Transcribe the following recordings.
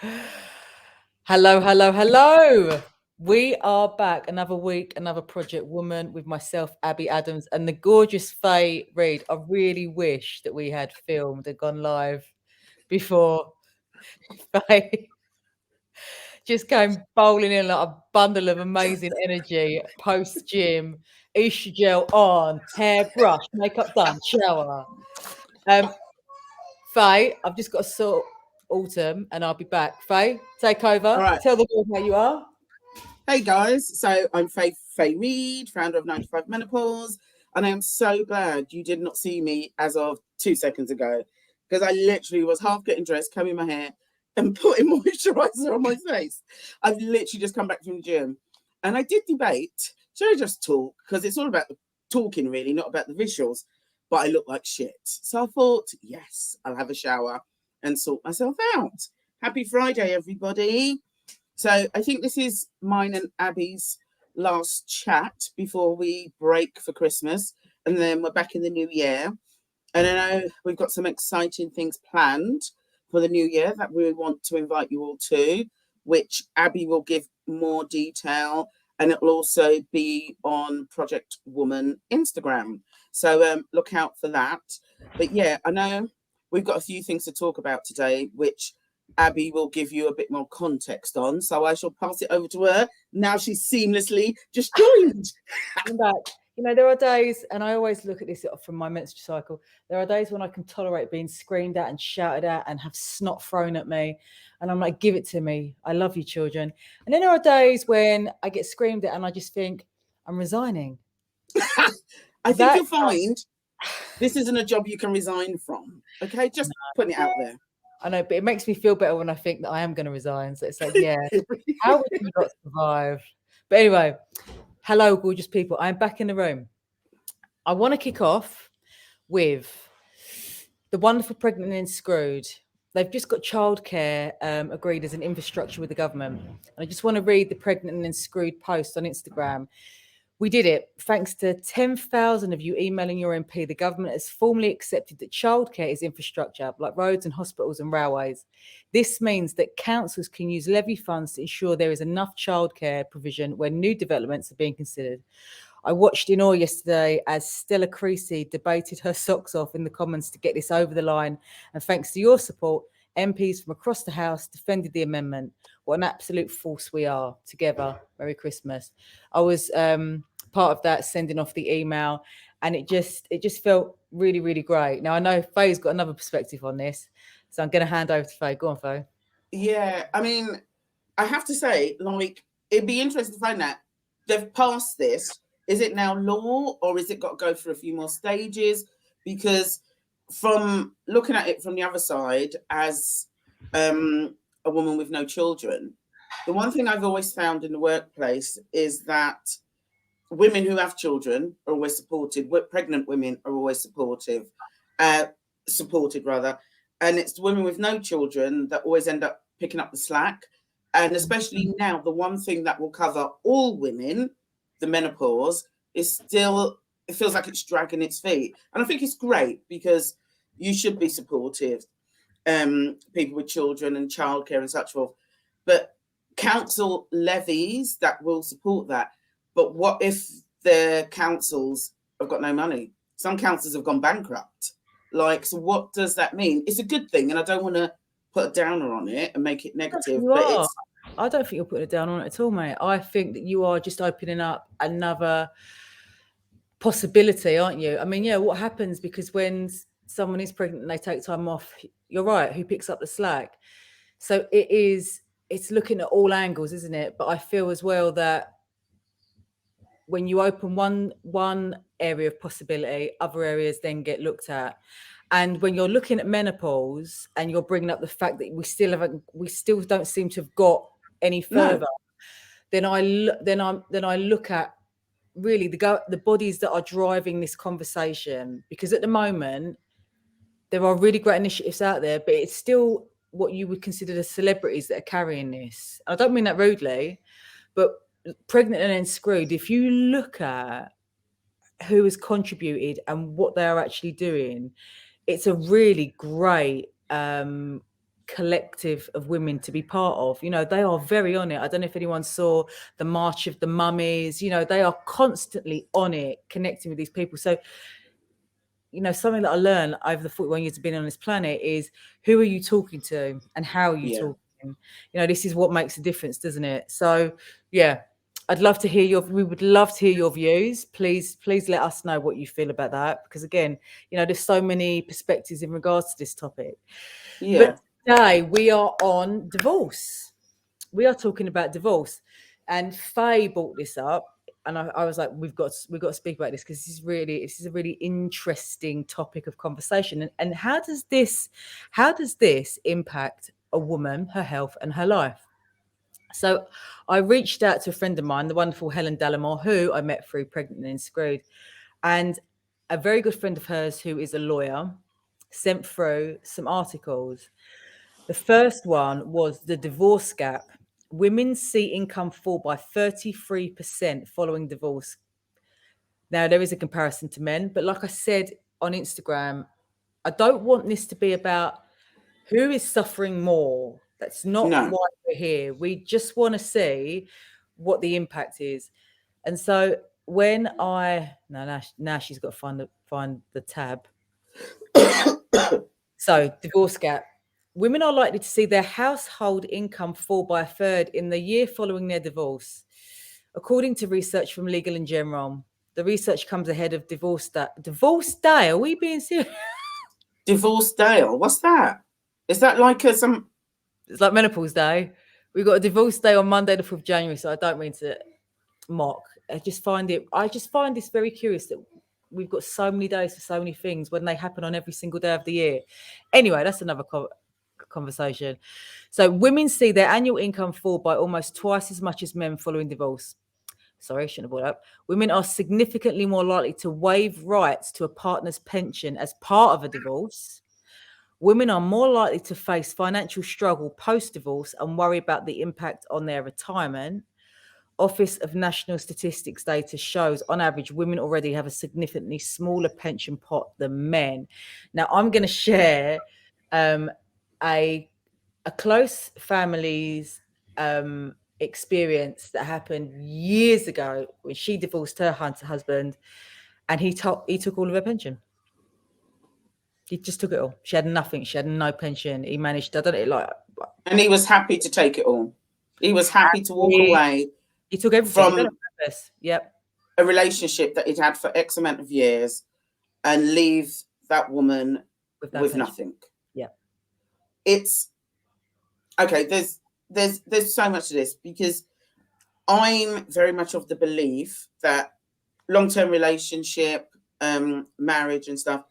Hello, hello, hello. We are back another week, another Project Woman with myself, Abby Adams, and the gorgeous Fay Reid. I really wish that we had filmed and gone live before Fay just came bowling in like a bundle of amazing energy post gym, Isha gel on, hair brushed, makeup done, shower. Um, Faye, I've just got to sort autumn and I'll be back. Faye, take All over. right. Tell the world how you are. Hey guys. So I'm Fay Reid, founder of 95 Menopause. And I am so glad you did not see me as of 2 seconds ago. Because I literally was half getting dressed, combing my hair, and putting moisturizer on my face. I've literally just come back from the gym. And I did debate, should I just talk? Because it's all about the talking, really, not about the visuals. But I look like shit. So I thought, yes, I'll have a shower and sort myself out. Happy Friday, everybody. So I think this is mine and Abby's last chat before we break for Christmas, and then we're back in the new year. And I know we've got some exciting things planned for the new year that we want to invite you all to, which Abby will give more detail, and it will also be on Project Woman Instagram. So look out for that. But yeah, I know we've got a few things to talk about today, which Abby will give you a bit more context on. So I shall pass it over to her. Now she's seamlessly just joined. I'm back. There are days, and I always look at this from my menstrual cycle. There are days when I can tolerate being screamed at and shouted at and have snot thrown at me. And I'm like, give it to me. I love you, children. And then there are days when I get screamed at and I just think, I'm resigning. I think That you'll find this isn't a job you can resign from. Okay, just putting it out there. I know, but it makes me feel better when I think that I am going to resign. So it's like, yeah, how would you not survive? But anyway, hello, gorgeous people. I'm back in the room. I want to kick off with the wonderful Pregnant and Screwed. They've just got childcare agreed as an infrastructure with the government. And I just want to read the Pregnant and Screwed post on Instagram. We did it. Thanks to 10,000 of you emailing your MP, the government has formally accepted that childcare is infrastructure, like roads and hospitals and railways. This means that councils can use levy funds to ensure there is enough childcare provision when new developments are being considered. I watched in awe yesterday as Stella Creasy debated her socks off in the Commons to get this over the line. And thanks to your support, MPs from across the House defended the amendment. What an absolute force we are together. Merry Christmas. I was part of that, sending off the email, and it just felt really, really great. Now I know Faye's got another perspective on this, so I'm going to hand over to Faye. Go on, Faye. Yeah, I mean, I have to say, like, it'd be interesting to find out they've passed this. Is it now law, or is it got to go through a few more stages? Because from looking at it from the other side, as a woman with no children, the one thing I've always found in the workplace is that women who have children are always supported. Pregnant women are always supported rather, and it's the women with no children that always end up picking up the slack. And especially now, the one thing that will cover all women, the menopause, is still, it feels like it's dragging its feet. And I think it's great because you should be supportive, people with children and childcare and such forth. But council levies that will support that. But what if the councils have got no money? Some councils have gone bankrupt. Like, so what does that mean? It's a good thing, and I don't want to put a downer on it and make it negative, You but are. it's I don't think you're putting it down on it at all, mate. I think that you are just opening up another possibility, aren't you? I mean, yeah, what happens because when someone is pregnant and they take time off, you're right, who picks up the slack? So it's looking at all angles, isn't it? But I feel as well that when you open one area of possibility, other areas then get looked at. And when you're looking at menopause and you're bringing up the fact that we still don't seem to have got any no. further, then I look at really the bodies that are driving this conversation, because at the moment there are really great initiatives out there, but it's still what you would consider the celebrities that are carrying this. I don't mean that rudely, but Pregnant and then Screwed, if you look at who has contributed and what they are actually doing, it's a really great collective of women to be part of. You know, they are very on it. I don't know if anyone saw the March of the Mummies. You know, they are constantly on it, connecting with these people. So, you know, something that I learned over the 41 years of being on this planet is, who are you talking to and how are you talking? You know, this is what makes a difference, doesn't it? So, yeah, we would love to hear your views. Please let us know what you feel about that. Because again, you know, there's so many perspectives in regards to this topic. Yeah. But today we are on divorce. We are talking about divorce. And Faye brought this up. And I was like, we've got to speak about this, because this is a really interesting topic of conversation. And how does this impact a woman, her health and her life? So I reached out to a friend of mine, the wonderful Helen Dallimore, who I met through Pregnant and Screwed, and a very good friend of hers who is a lawyer sent through some articles. The first one was the divorce gap. Women see income fall by 33% following divorce. Now, there is a comparison to men, but like I said on Instagram, I don't want this to be about who is suffering more. That's not why we're here. We just want to see what the impact is. And so when now she's got to find the tab. So divorce gap. Women are likely to see their household income fall by a third in the year following their divorce, according to research from Legal and General. The research comes ahead of Divorce Day. Divorce Day? Are we being serious? Divorce Day? What's that? Is that like It's like Menopause Day. We got a Divorce Day on Monday, the 4th of January. So I don't mean to mock. I just find this very curious that we've got so many days for so many things when they happen on every single day of the year. Anyway, that's another conversation. So women see their annual income fall by almost twice as much as men following divorce. Sorry, shouldn't have brought up. Women are significantly more likely to waive rights to a partner's pension as part of a divorce. Women are more likely to face financial struggle post-divorce and worry about the impact on their retirement. Office of National Statistics data shows, on average, women already have a significantly smaller pension pot than men. Now, I'm going to share a close family's experience that happened years ago when she divorced her husband, and he took all of her pension. He just took it all. She had nothing. She had no pension. He managed. And he was happy to take it all. He was happy to walk away. He took everything from a relationship that he'd had for X amount of years, and leave that woman with nothing. Yeah, it's okay. There's so much to this, because I'm very much of the belief that long-term relationship, marriage and stuff,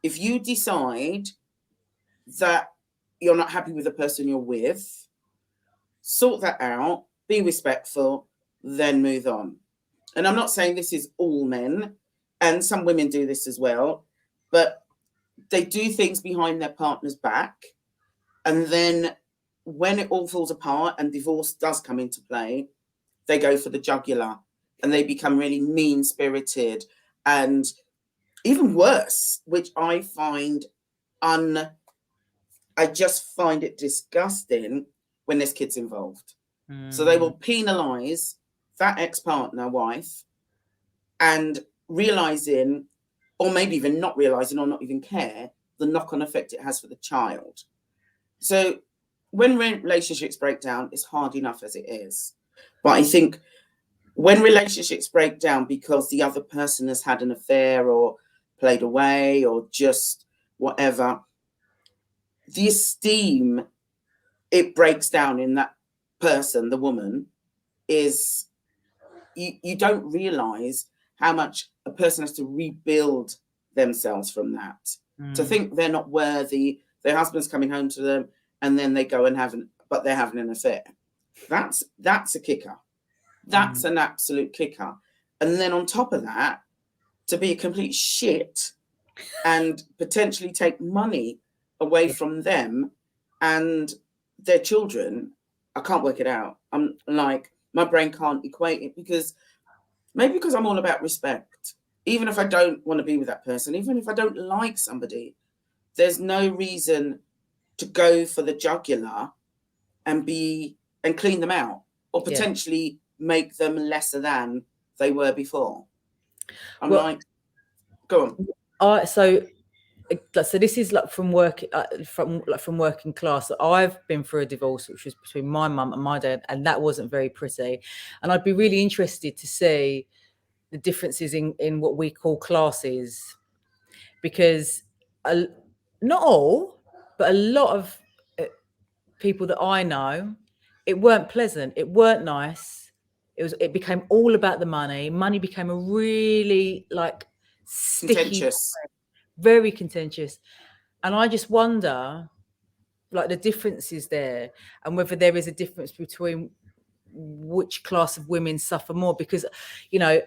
if you decide that you're not happy with the person you're with, sort that out, be respectful, then move on. And I'm not saying this is all men, and some women do this as well, but they do things behind their partner's back. And then when it all falls apart and divorce does come into play, they go for the jugular and they become really mean-spirited, and even worse, which I find I just find it disgusting when there's kids involved. So they will penalise that ex-partner, wife, and realising, or maybe even not realising or not even care, the knock-on effect it has for the child. So when relationships break down, it's hard enough as it is. But I think when relationships break down because the other person has had an affair or played away or just whatever, the esteem it breaks down in that person, the woman, is you don't realise how much a person has to rebuild themselves from that. To think they're not worthy, their husband's coming home to them, and then they go and but they're having an affair. That's a kicker. That's an absolute kicker. And then on top of that, to be a complete shit and potentially take money away from them and their children, I can't work it out. I'm like, my brain can't equate it, because I'm all about respect. Even if I don't want to be with that person, even if I don't like somebody, there's no reason to go for the jugular and clean them out, or potentially make them lesser than they were before. I'm like, go on. So this is like from working class. I've been through a divorce which was between my mum and my dad, and that wasn't very pretty. And I'd be really interested to see the differences in what we call classes, because not all, but a lot of people that I know, it weren't pleasant, it weren't nice. It became all about the money. Money became a really like sticky, contentious, very contentious. And I just wonder, like, the differences there, and whether there is a difference between which class of women suffer more. Because, you know,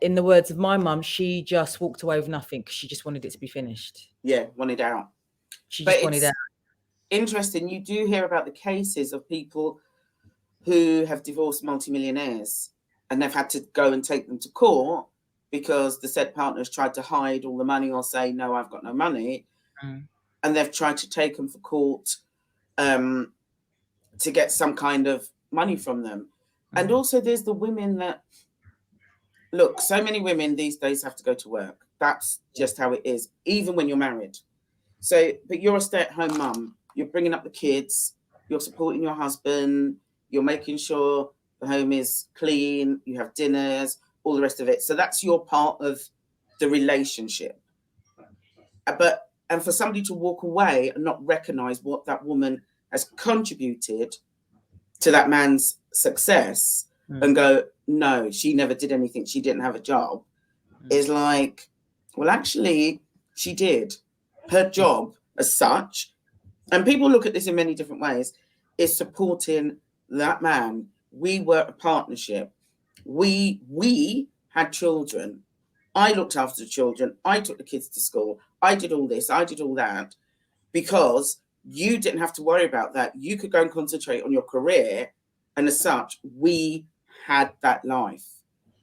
in the words of my mum, she just walked away with nothing because she just wanted it to be finished. Yeah, wanted out. She just wanted out. Interesting. You do hear about the cases of people who have divorced multimillionaires, and they've had to go and take them to court because the said partners tried to hide all the money or say, no, I've got no money. And they've tried to take them for court to get some kind of money from them. And also there's the women that, look, so many women these days have to go to work. That's just how it is, even when you're married. So, but you're a stay-at-home mum. You're bringing up the kids. You're supporting your husband. You're making sure the home is clean. You have dinners, all the rest of it. So that's your part of the relationship. And for somebody to walk away and not recognize what that woman has contributed to that man's success and go, no, she never did anything. She didn't have a job. Is like, well, actually, she did. Her job as such, and people look at this in many different ways, is supporting that man. We were a partnership. We had children. I looked after the children. I took the kids to school. I did all this. I did all that because you didn't have to worry about that. You could go and concentrate on your career. And as such, we had that life.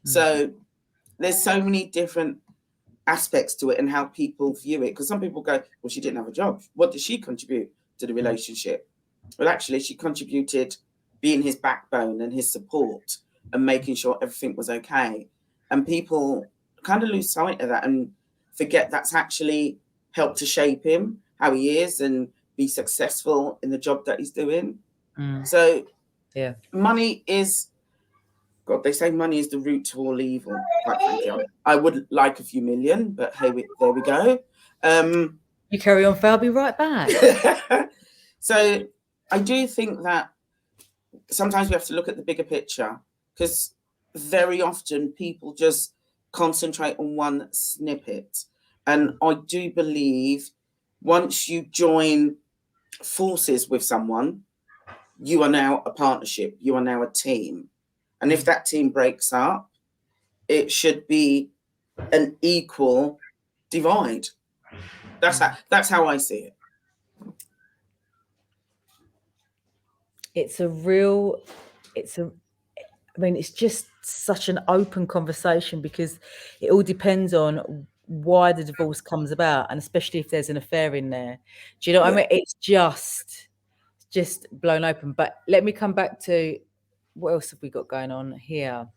So there's so many different aspects to it and how people view it. Because some people go, well, she didn't have a job. What did she contribute to the relationship? Well, actually, she contributed being his backbone and his support and making sure everything was okay. And people kind of lose sight of that and forget that's actually helped to shape him, how he is, and be successful in the job that he's doing. So money is, God, they say money is the root to all evil. Quite frankly, I would like a few million, but hey, there we go. You carry on, Fay, I'll be right back. So I do think that sometimes we have to look at the bigger picture, because very often people just concentrate on one snippet. And I do believe once you join forces with someone, you are now a partnership. You are now a team. And if that team breaks up, it should be an equal divide. That's how I see it. It's just such an open conversation, because it all depends on why the divorce comes about, and especially if there's an affair in there. Do you know what I mean? It's just blown open. But let me come back to what else have we got going on here.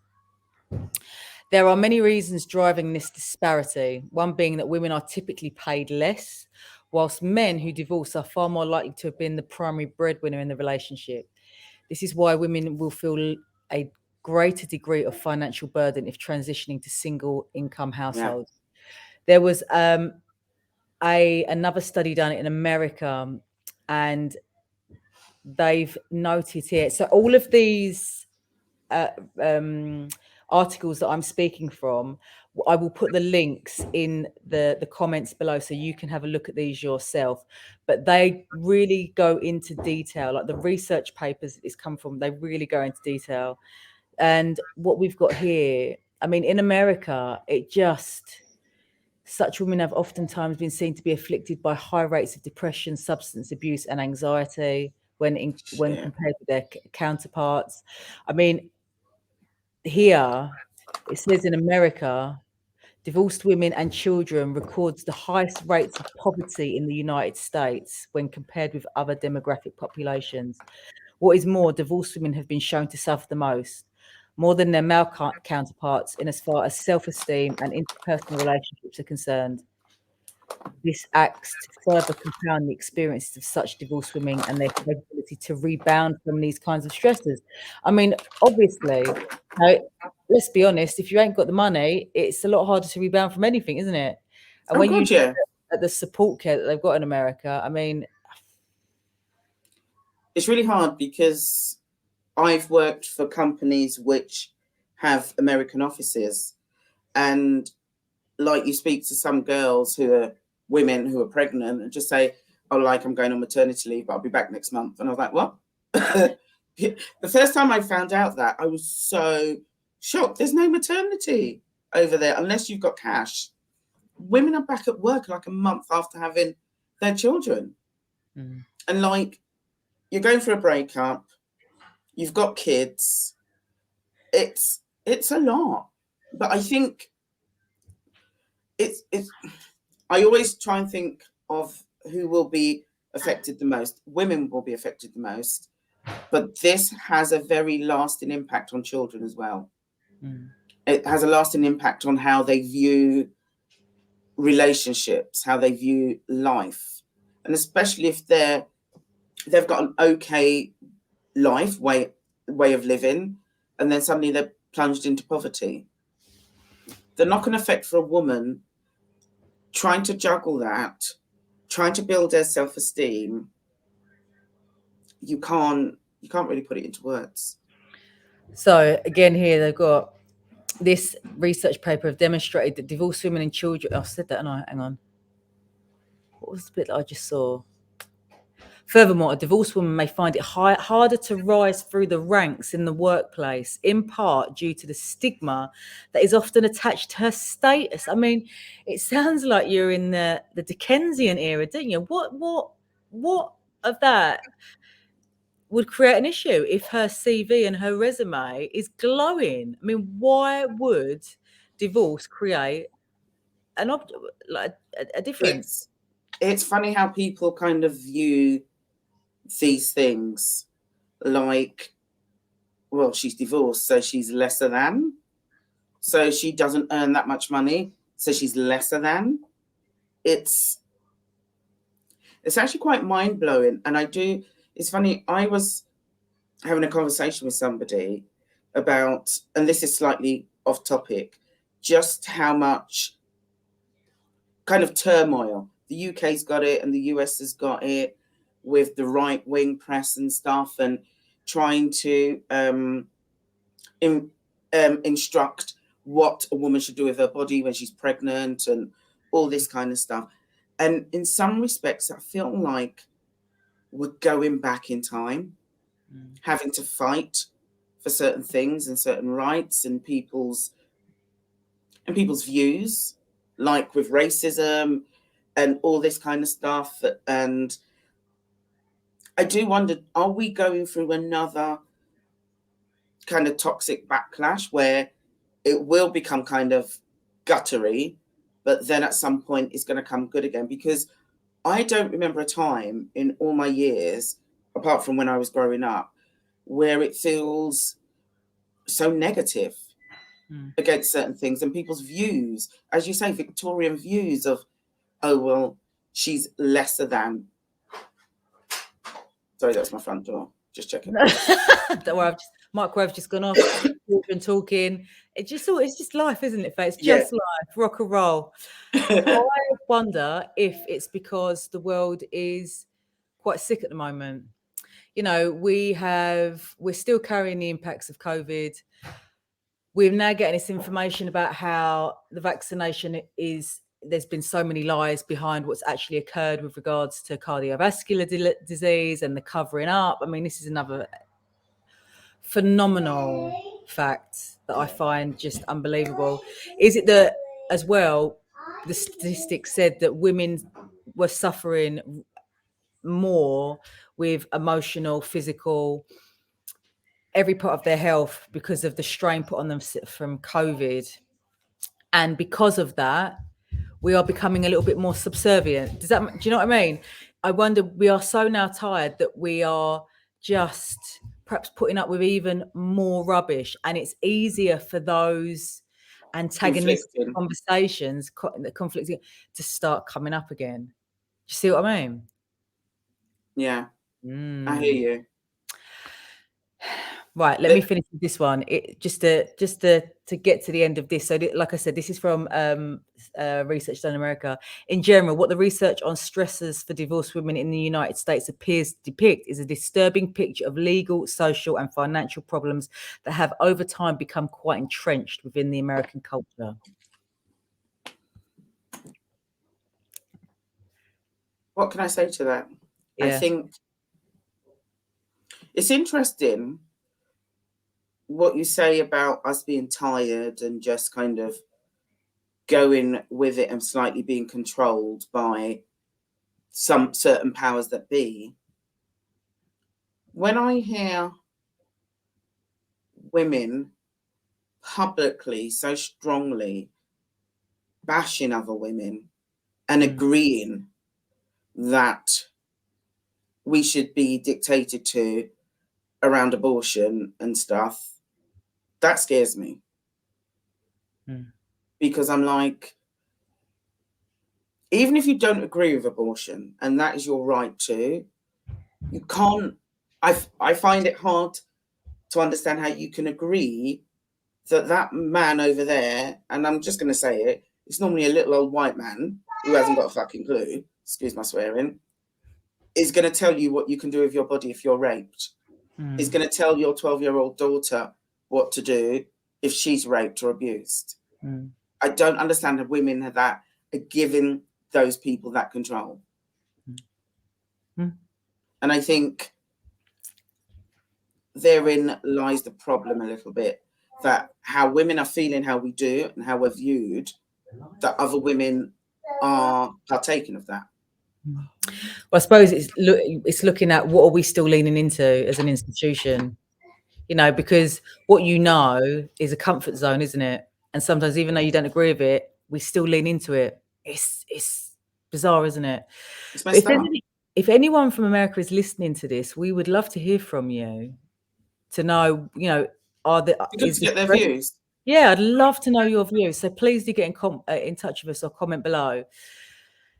There are many reasons driving this disparity, one being that women are typically paid less, whilst men who divorce are far more likely to have been the primary breadwinner in the relationship. This is why women will feel a greater degree of financial burden if transitioning to single income households. There was another study done in America, and they've noted here. So all of these articles that I'm speaking from, I will put the links in the comments below so you can have a look at these yourself. But they really go into detail, like the research papers that this come from, they really go into detail. And what we've got here, I mean, in America, such women have oftentimes been seen to be afflicted by high rates of depression, substance abuse, and anxiety when compared with their counterparts. I mean, here it says in America, divorced women and children records the highest rates of poverty in the United States when compared with other demographic populations. What is more, divorced women have been shown to suffer the most, more than their male counterparts, in as far as self-esteem and interpersonal relationships are concerned. This acts to further compound the experiences of such divorced women and their capability to rebound from these kinds of stresses. I mean, obviously, let's be honest, if you ain't got the money, it's a lot harder to rebound from anything, isn't it? And Oh, when you God, yeah. look at the support care that they've got in America, I mean, It's really hard because I've worked for companies which have American offices, and like you speak to some girls who are women who are pregnant and just say, oh, like, I'm going on maternity leave, but I'll be back next month. And I was like, what? The first time I found out that, I was so shocked. There's no maternity over there unless you've got cash. Women are back at work like a month after having their children. And like, you're going for a breakup, you've got kids. It's a lot. But I think it's I always try and think of who will be affected the most. Women will be affected the most, but this has a very lasting impact on children as well. It has a lasting impact on how they view relationships, how they view life, and especially if they've got an okay life way of living, and then suddenly they're plunged into poverty. The knock-on effect for a woman trying to juggle that, trying to build their self-esteem, you can't really put it into words. So again, here they've got this research paper have demonstrated that divorced women and children. I said that, and hang on. What was the bit that I just saw? Furthermore, a divorced woman may find it harder to rise through the ranks in the workplace, in part due to the stigma that is often attached to her status. I mean, it sounds like you're in the Dickensian era, don't you? What of that would create an issue if her CV and her resume is glowing? I mean, why would divorce create a difference? It's funny how people kind of view these things like, well, she's divorced, so she's lesser than. So she doesn't earn that much money, so she's lesser than. It's actually quite mind-blowing. And it's funny, I was having a conversation with somebody about, and this is slightly off topic, just how much kind of turmoil the UK's got it and the US has got it with the right-wing press and stuff, and trying to instruct what a woman should do with her body when she's pregnant and all this kind of stuff. And in some respects, I feel like we're going back in time, having to fight for certain things and certain rights and people's views, like with racism and all this kind of stuff. And I do wonder, are we going through another kind of toxic backlash where it will become kind of guttery, but then at some point it's going to come good again? Because I don't remember a time in all my years, apart from when I was growing up, where it feels so negative against certain things and people's views, as you say, Victorian views of, oh, well, she's lesser than. Sorry, that's my front door. Just checking. Don't worry, microwave's just gone off. Children talking. It's just life, isn't it, Faye? It's just life, rock and roll. I wonder if it's because the world is quite sick at the moment. You know, we're still carrying the impacts of COVID. We're now getting this information about how the vaccination there's been so many lies behind what's actually occurred with regards to cardiovascular disease and the covering up. I mean, this is another phenomenal fact that I find just unbelievable. Is it that, as well, the statistics said that women were suffering more with emotional, physical, every part of their health because of the strain put on them from COVID? And because of that, we are becoming a little bit more subservient. Do you know what I mean? I wonder, we are so now tired that we are just perhaps putting up with even more rubbish, and it's easier for those antagonistic conversations, conflicting, to start coming up again. Do you see what I mean? Yeah, I hear you. Right, let me finish with this one. Just to get to the end of this. So, like I said, this is from research done in America. In general, what the research on stressors for divorced women in the United States appears to depict is a disturbing picture of legal, social, and financial problems that have over time become quite entrenched within the American culture. What can I say to that? Yeah. I think it's interesting what you say about us being tired and just kind of going with it and slightly being controlled by some certain powers that be. When I hear women publicly so strongly bashing other women and agreeing that we should be dictated to around abortion and stuff, that scares me. Because I'm like, even if you don't agree with abortion, and that is your right to, you can't, I find it hard to understand how you can agree that that man over there, and I'm just going to say it, it's normally a little old white man who hasn't got a fucking clue, excuse my swearing, is going to tell you what you can do with your body if you're raped. Is going to tell your 12-year-old daughter what to do if she's raped or abused. I don't understand that women that are giving those people that control. And I think therein lies the problem a little bit, that how women are feeling, how we do, and how we're viewed, that other women are partaking of that. Well, I suppose it's looking at what are we still leaning into as an institution, you know, because what you know is a comfort zone, isn't it? And sometimes, even though you don't agree with it, we still lean into it. It's bizarre, isn't it? It's messed up. If anyone from America is listening to this, we would love to hear from you, to know, you know, to get their views. Yeah, I'd love to know your views. So please do get in touch with us or comment below.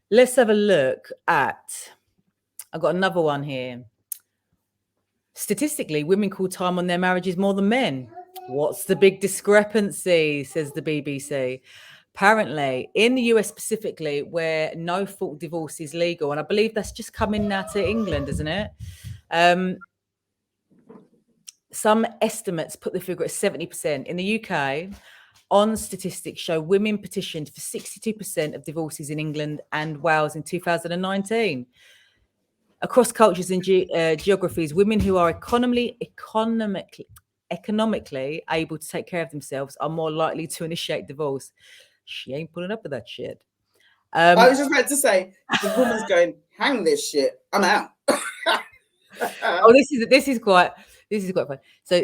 Let's have a look at, I've got another one here. Statistically, women call time on their marriages more than men. What's the big discrepancy, says the BBC. Apparently, in the US specifically, where no-fault divorce is legal, and I believe that's just coming now to England, isn't it? Some estimates put the figure at 70%. In the UK, On statistics show women petitioned for 62% of divorces in England and Wales in 2019. Across cultures and geographies, women who are economically able to take care of themselves are more likely to initiate divorce. She ain't putting up with that shit. I was just about to say, the woman's going, hang this shit, I'm out. Oh, this is quite fun. So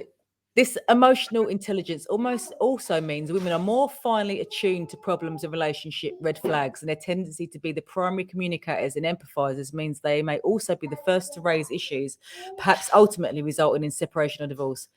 this emotional intelligence almost also means women are more finely attuned to problems in relationship red flags, and their tendency to be the primary communicators and empathizers means they may also be the first to raise issues, perhaps ultimately resulting in separation or divorce.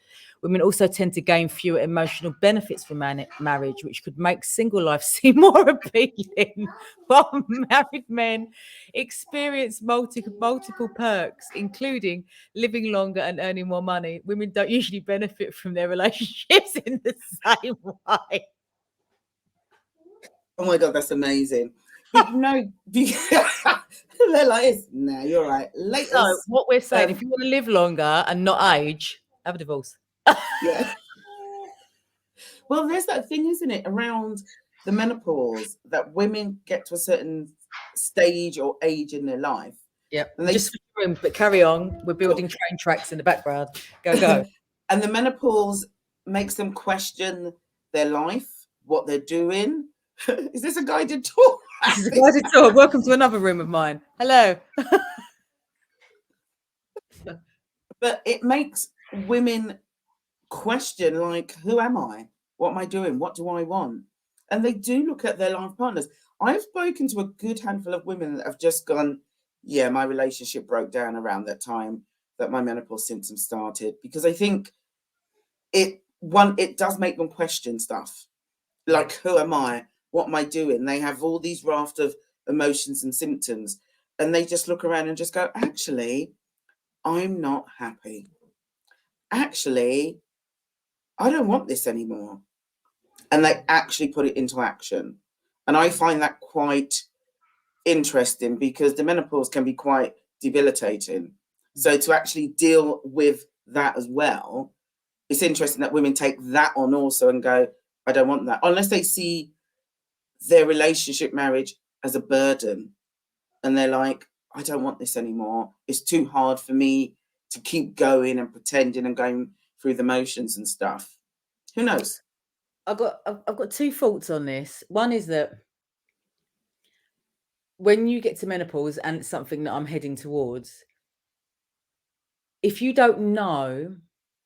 Women also tend to gain fewer emotional benefits from marriage, which could make single life seem more appealing, while married men experience multiple perks, including living longer and earning more money. Women don't usually benefit from their relationships in the same way. Oh my God, that's amazing. But no, they're like, nah, you're right. Later. So what we're saying, if you want to live longer and not age, have a divorce. Yeah. Well, there's that thing, isn't it, around the menopause, that women get to a certain stage or age in their life. Yeah. Just room, but carry on. We're building train tracks in the background. Go. And the menopause makes them question their life, what they're doing. Is this a guided tour? This is a guided tour. Welcome to another room of mine. Hello. But it makes women question, like, who am I? What am I doing? What do I want? And they do look at their life partners. I've spoken to a good handful of women that have just gone, yeah, my relationship broke down around that time that my menopause symptoms started, because I think it does make them question stuff. Like, who am I? What am I doing? They have all these raft of emotions and symptoms, and they just look around and just go, actually, I'm not happy. Actually, I don't want this anymore. And they actually put it into action. And I find that quite interesting, because the menopause can be quite debilitating. So to actually deal with that as well, it's interesting that women take that on also and go, I don't want that, unless they see their relationship, marriage as a burden, and they're like, I don't want this anymore. It's too hard for me to keep going and pretending and going through the motions and stuff. Who knows? I've got two thoughts on this. One is that when you get to menopause, and it's something that I'm heading towards, if you don't know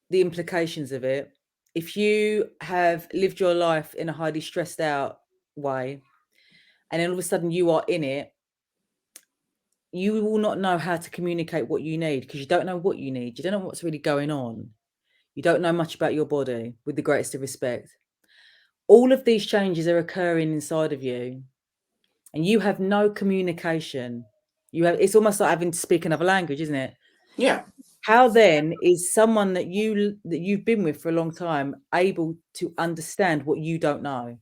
the implications of it, if you have lived your life in a highly stressed out way, and then all of a sudden you are in it, you will not know how to communicate what you need, because you don't know what you need. You don't know what's really going on. You don't know much about your body, with the greatest of respect. All of these changes are occurring inside of you, and you have no communication. It's almost like having to speak another language, isn't it? Yeah. How then is someone that you've been with for a long time able to understand what you don't know?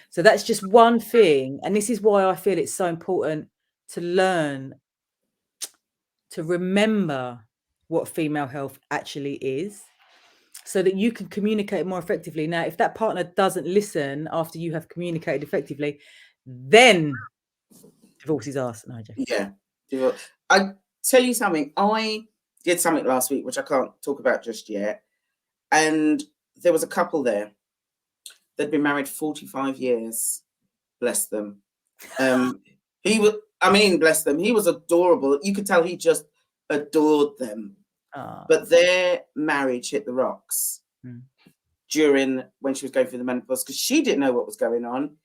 So that's just one thing. And this is why I feel it's so important to learn to remember what female health actually is, so that you can communicate more effectively. Now, if that partner doesn't listen after you have communicated effectively, then divorce is arse. No, yeah. I tell you something. I did something last week, which I can't talk about just yet. And there was a couple there. They'd been married 45 years. Bless them. Bless them. He was adorable. You could tell he just adored them. But their marriage hit the rocks during when she was going through the menopause, because she didn't know what was going on.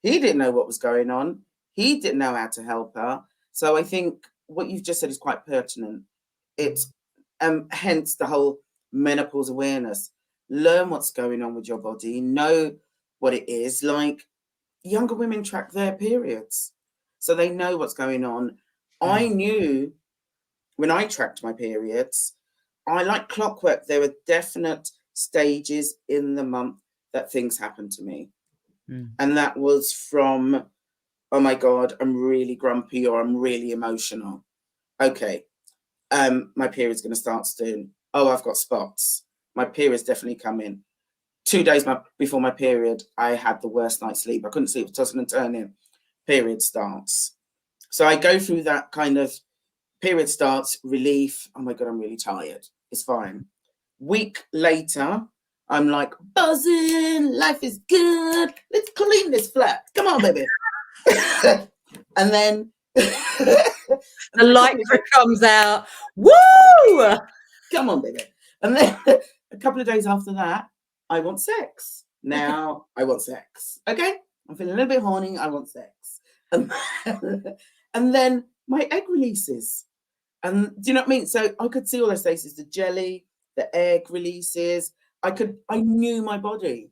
He didn't know what was going on. He didn't know how to help her. So I think what you've just said is quite pertinent. It's hence the whole menopause awareness. Learn what's going on with your body. Know what it is. Like, younger women track their periods, so they know what's going on. I knew when I tracked my periods, I like clockwork. There were definite stages in the month that things happened to me. And that was from, oh my God, I'm really grumpy, or I'm really emotional. Okay, my period's going to start soon. Oh, I've got spots. My period's definitely coming. 2 days before my period, I had the worst night's sleep. I couldn't sleep, tossing and turning. Period starts. So I go through that kind of period starts, relief. Oh my God, I'm really tired. It's fine. Week later, I'm like, buzzing, life is good. Let's clean this flat. Come on, baby. And then the lycra comes out. Woo! Come on, baby. And then a couple of days after that, I want sex. Now I want sex. Okay? I'm feeling a little bit horny. I want sex. And then my egg releases. And do you know what I mean? So I could see all those stages, the jelly, the egg releases. I knew my body.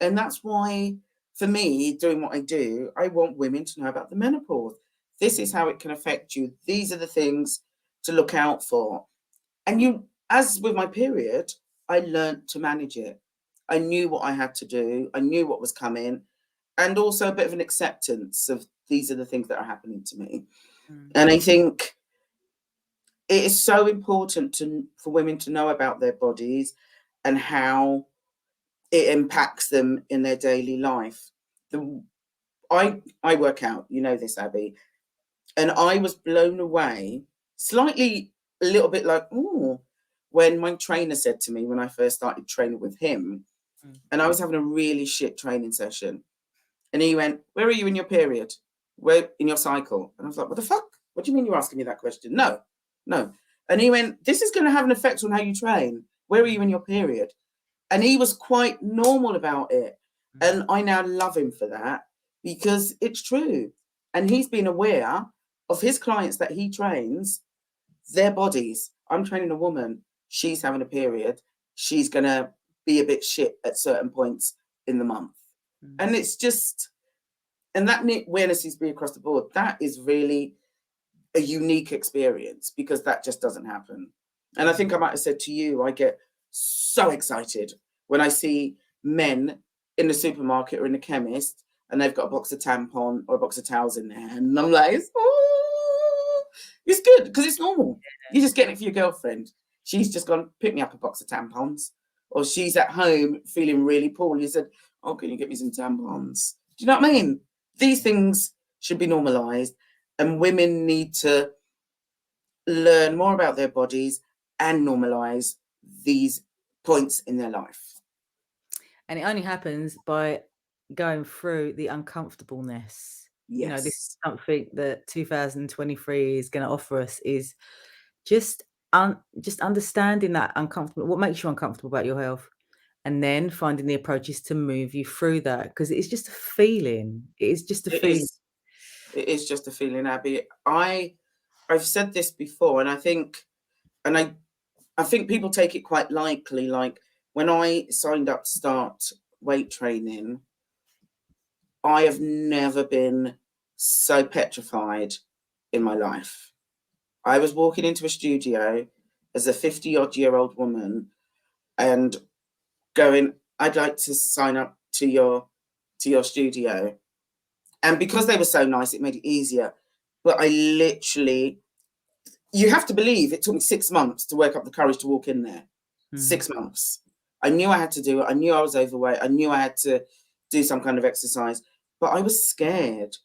And that's why, for me, doing what I do, I want women to know about the menopause. This is how it can affect you. These are the things to look out for. And as with my period, I learned to manage it. I knew what I had to do. I knew what was coming. And also a bit of an acceptance of these are the things that are happening to me. And I think it is so important for women to know about their bodies and how it impacts them in their daily life. I work out, you know this, Abby, and I was blown away, slightly a little bit like, oh, when my trainer said to me when I first started training with him, and I was having a really shit training session, and he went, where are you in your period? Where in your cycle? And I was like, what the fuck? What do you mean you're asking me that question? No. And he went, this is going to have an effect on how you train. Where are you in your period? And he was quite normal about it. And I now love him for that because it's true. And he's been aware of his clients that he trains, their bodies. I'm training a woman, she's having a period, she's going to be a bit shit at certain points in the month. And it's just, and that awareness needs to be across the board. That is really a unique experience because that just doesn't happen. And I think I might have said to you, I get so excited when I see men in the supermarket or in the chemist and they've got a box of tampon or a box of towels in their hand. And I'm like, oh, it's good because it's normal. You're just getting it for your girlfriend. She's just gone, pick me up a box of tampons. Or she's at home feeling really poorly. You said, oh, can you get me some tampons? Do you know what I mean? These things should be normalised, and women need to learn more about their bodies and normalise these points in their life. And it only happens by going through the uncomfortableness. Yes. You know, this is something that 2023 is going to offer us, is just understanding that uncomfortable, what makes you uncomfortable about your health, and then finding the approaches to move you through that, because it's just a feeling. It is just a feeling. It is just a feeling, Abby. I've said this before, and I think people take it quite lightly. Like when I signed up to start weight training, I have never been so petrified in my life. I was walking into a studio as a 50-odd-year-old woman and going, I'd like to sign up to your studio. And because they were so nice, it made it easier. But I literally, you have to believe it took me 6 months to work up the courage to walk in there. 6 months. I knew I had to do it. I knew I was overweight. I knew I had to do some kind of exercise, but I was scared.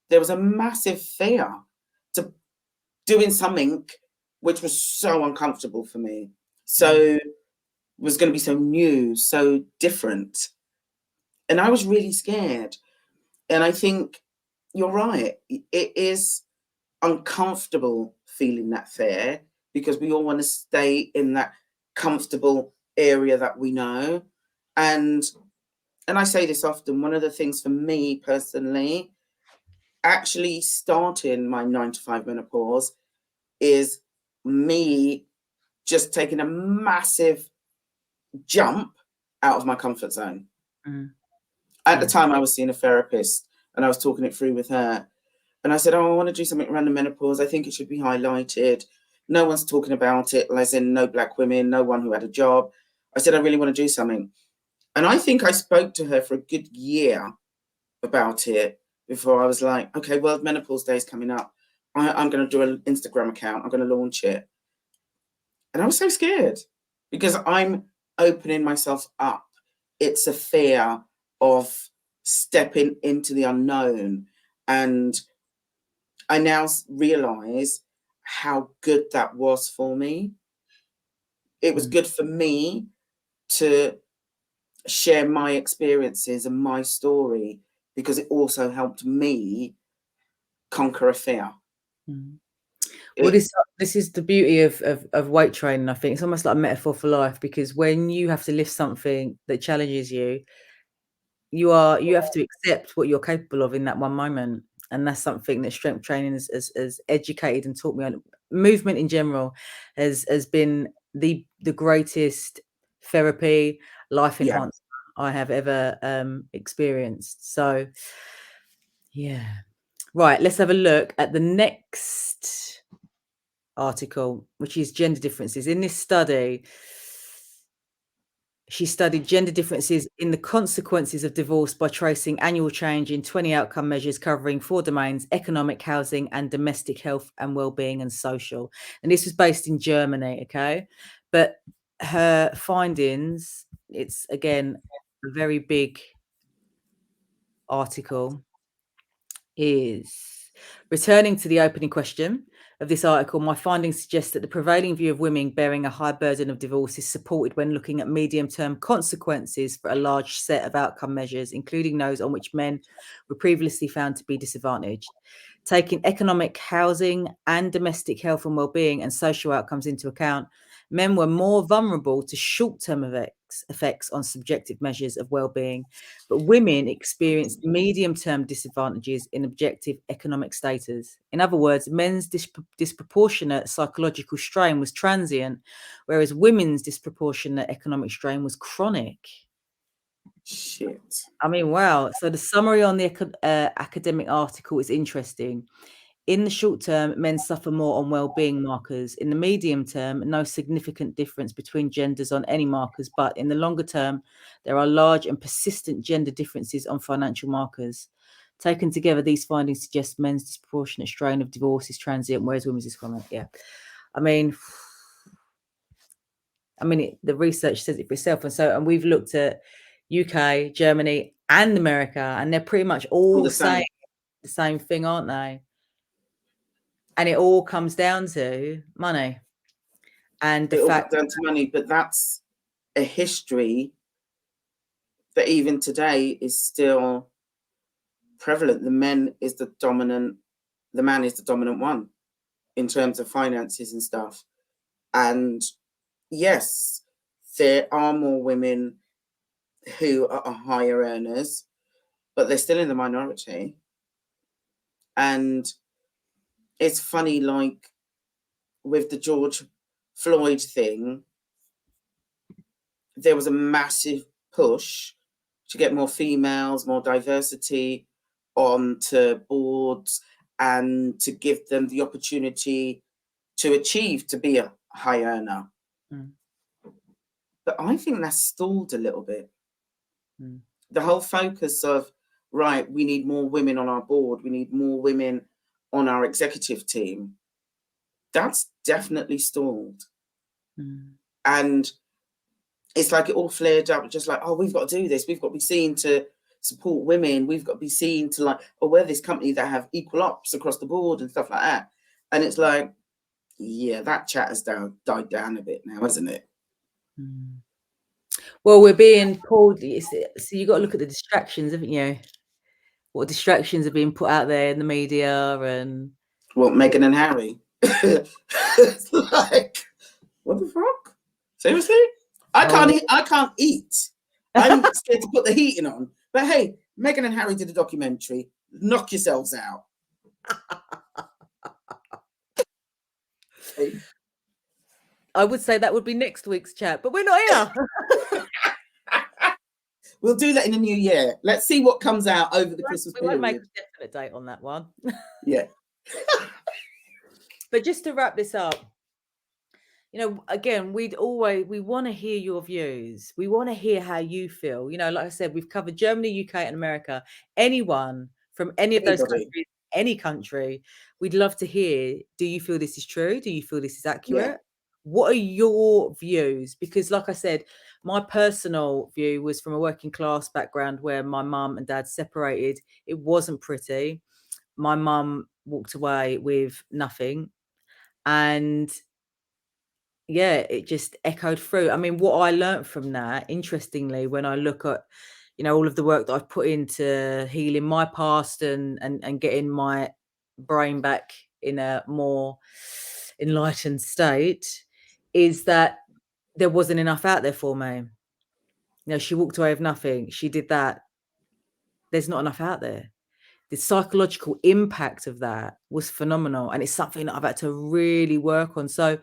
There was a massive fear to doing something which was so uncomfortable for me. So was going to be so new, so different. And I was really scared. And I think you're right. It is uncomfortable feeling that fear because we all want to stay in that comfortable area that we know. And I say this often, one of the things for me personally, actually starting my 9 to 5 menopause is me just taking a massive jump out of my comfort zone. At the time I was seeing a therapist and I was talking it through with her. And I said, oh, I want to do something around the menopause. I think it should be highlighted. No one's talking about it, as in no black women, no one who had a job. I said, I really want to do something. And I think I spoke to her for a good year about it before I was like, okay, World Menopause Day is coming up. I'm going to do an Instagram account. I'm going to launch it. And I was so scared because I'm opening myself up. It's a fear of stepping into the unknown. And I now realize how good that was for me. It was good for me to share my experiences and my story because it helped me conquer a fear. Well, this is the beauty of weight training. I think it's almost like a metaphor for life, because when you have to lift something that challenges you, you have to accept what you're capable of in that one moment. And that's something that strength training has educated and taught me on. Movement in general has been the greatest therapy, life enhancer I have ever experienced. So yeah. Right, let's have a look at the next article, which is gender differences. In this study, she studied gender differences in the consequences of divorce by tracing annual change in 20 outcome measures covering 4 domains: economic, housing, and domestic health and well-being and social. And this was based in Germany, okay? But her findings, it's again a very big article, is returning to the opening question of this article. My findings suggest that the prevailing view of women bearing a high burden of divorce is supported when looking at medium-term consequences for a large set of outcome measures, including those on which men were previously found to be disadvantaged. Taking economic, housing, and domestic health and well-being and social outcomes into account, men were more vulnerable to short-term effects on subjective measures of well-being, but women experienced medium-term disadvantages in objective economic status. In other words, men's disproportionate psychological strain was transient, whereas women's disproportionate economic strain was chronic. Shit. I mean, wow. So the summary on the academic article is interesting. In the short term, men suffer more on well-being markers. In the medium term, no significant difference between genders on any markers, but in the longer term, there are large and persistent gender differences on financial markers. Taken together, these findings suggest men's disproportionate strain of divorce is transient, whereas women's is chronic. Yeah. I mean, the research says it for itself. And we've looked at UK, Germany, and America, and they're pretty much all saying the same thing, aren't they? And it all comes down to money. And the fact comes down to money, but that's a history that even today is still prevalent. The man is the dominant one in terms of finances and stuff. And yes, there are more women who are higher earners, but they're still in the minority. And it's funny, like with the George Floyd thing, there was a massive push to get more females, more diversity onto boards, and to give them the opportunity to achieve to be a high earner. But I think that's stalled a little bit. The whole focus of, right, we need more women on our board, we need more women on our executive team, that's definitely stalled. And it's like it all flared up, just like, oh, we've got to do this, we've got to be seen to support women, we've got to be seen to, like, oh, we're this company that have equal ops across the board and stuff like that. And it's like, yeah, that chat has died down a bit now, hasn't it? Well, we're being pulled. So you got to look at the distractions, haven't you? What distractions are being put out there in the media? And what, Meghan and Harry? It's like, what the fuck? Seriously? I can't eat. I'm scared to put the heating on. But hey, Meghan and Harry did a documentary. Knock yourselves out. I would say that would be next week's chat, but we're not here. We'll do that in the new year. Let's see what comes out over the Christmas period. We won't make a definite date on that one. Yeah. But just to wrap this up, again, we want to hear your views. We want to hear how you feel. Like I said, we've covered Germany, UK, and America. Anyone from any of those countries, any country, we'd love to hear. Do you feel this is true? Do you feel this is accurate? Yeah. What are your views? Because like I said, my personal view was from a working class background where my mum and dad separated. It wasn't pretty. My mum walked away with nothing. And yeah, it just echoed through. I mean, what I learned from that, interestingly, when I look at, all of the work that I've put into healing my past and getting my brain back in a more enlightened state, is that there wasn't enough out there for me. She walked away with nothing. She did that. There's not enough out there. The psychological impact of that was phenomenal. And it's something that I've had to really work on. So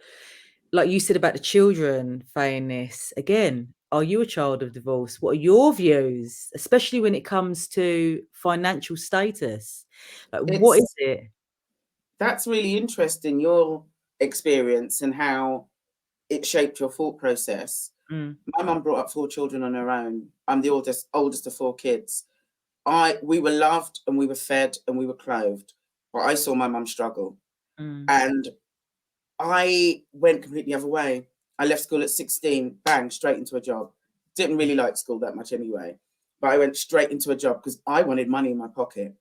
like you said about the children, Fay, in this, again, are you a child of divorce? What are your views, especially when it comes to financial status? Like, what is it? That's really interesting, your experience and how it shaped your thought process. My mum brought up 4 children on her own. I'm the oldest of 4 kids. We were loved and we were fed and we were clothed, but I saw my mum struggle. And I went completely the other way. I left school at 16, bang, straight into a job. Didn't really like school that much anyway, but I went straight into a job because I wanted money in my pocket.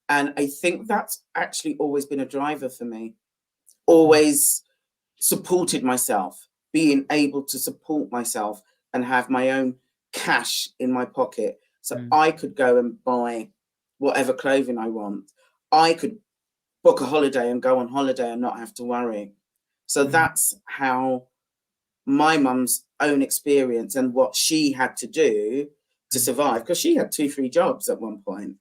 And I think that's actually always been a driver for me. Always supported myself, being able to support myself and have my own cash in my pocket. So I could go and buy whatever clothing I want. I could book a holiday and go on holiday and not have to worry. So that's how my mum's own experience and what she had to do to survive, because she had 2-3 jobs at one point,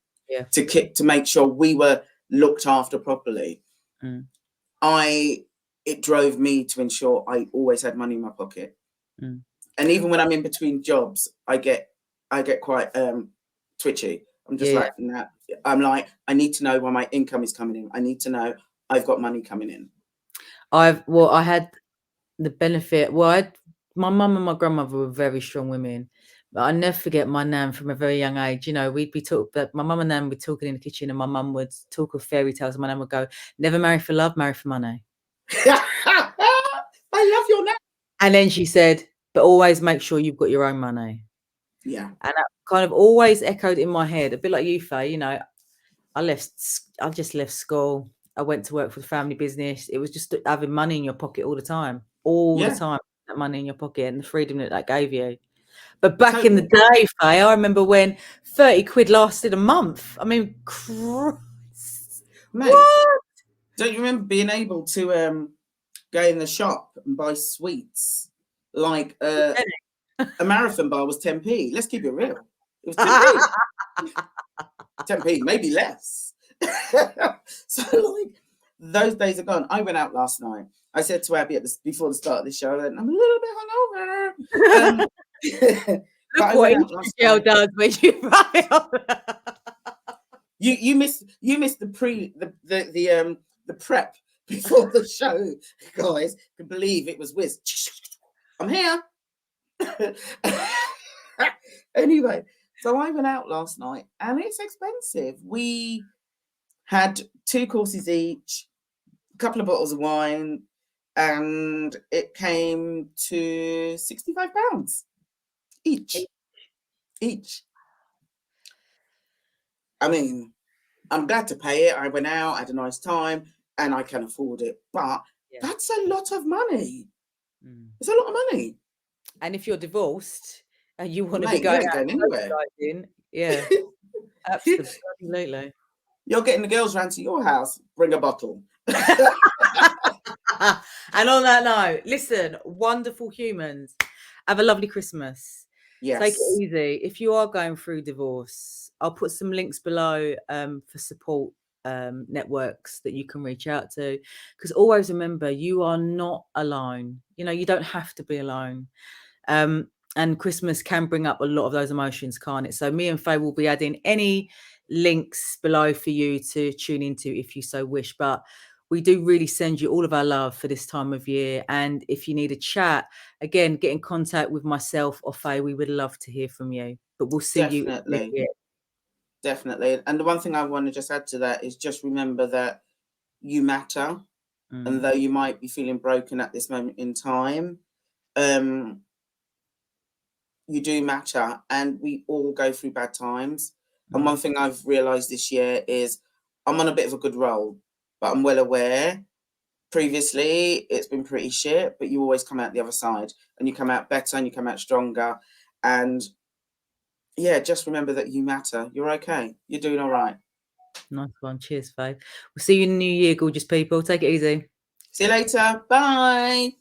to make sure we were looked after properly. It drove me to ensure I always had money in my pocket. And even when I'm in between jobs, I get quite twitchy. I'm just like, nah. I'm like, I need to know where my income is coming in. I need to know I've got money coming in. I had the benefit. Well, my mum and my grandmother were very strong women. But I never forget my nan from a very young age. You know, we'd be talking, my mum and nan would be talking in the kitchen, and my mum would talk of fairy tales, and my nan would go, "Never marry for love, marry for money." I love your nan. And then she said, "But always make sure you've got your own money." Yeah. And that kind of always echoed in my head, a bit like you, Faye. You know, I just left school. I went to work for the family business. It was just having money in your pocket all the time, the time. That money in your pocket and the freedom that gave you. But back in the day, Faye, I remember when 30 quid lasted a month. I mean, Christ. Mate, What? Don't you remember being able to go in the shop and buy sweets? Like a marathon bar was 10p. Let's keep it real. It was 10p. 10p, maybe less. So like those days are gone. I went out last night. I said to Abby before the start of the show, I'm a little bit hungover. Look what gel does when you run it. You missed the prep before the show, guys. Can believe it was whiz. I'm here. Anyway, so I went out last night and it's expensive. We had 2 courses each, a couple of bottles of wine, and it came to £65 each. I mean, I'm glad to pay it. I went out, had a nice time, and I can afford it. But that's a lot of money. It's a lot of money. And if you're divorced and you want to be going anywhere, absolutely. You're getting the girls round to your house. Bring a bottle. And on that note, listen, wonderful humans, have a lovely Christmas. Yes. Take it easy. If you are going through divorce, I'll put some links below for support networks that you can reach out to, because always remember, you are not alone. You know, you don't have to be alone. And Christmas can bring up a lot of those emotions, can't it? So me and Faye will be adding any links below for you to tune into if you so wish. But we do really send you all of our love for this time of year. And if you need a chat, again, get in contact with myself or Faye. We would love to hear from you. But we'll see you next year. Definitely. And the one thing I want to just add to that is just remember that you matter. And though you might be feeling broken at this moment in time, you do matter, and we all go through bad times. And one thing I've realised this year is I'm on a bit of a good roll, but I'm well aware previously it's been pretty shit, but you always come out the other side, and you come out better, and you come out stronger. And yeah, just remember that you matter. You're okay. You're doing all right. Nice one. Cheers, Faye. We'll see you in the new year, gorgeous people. Take it easy. See you later. Bye.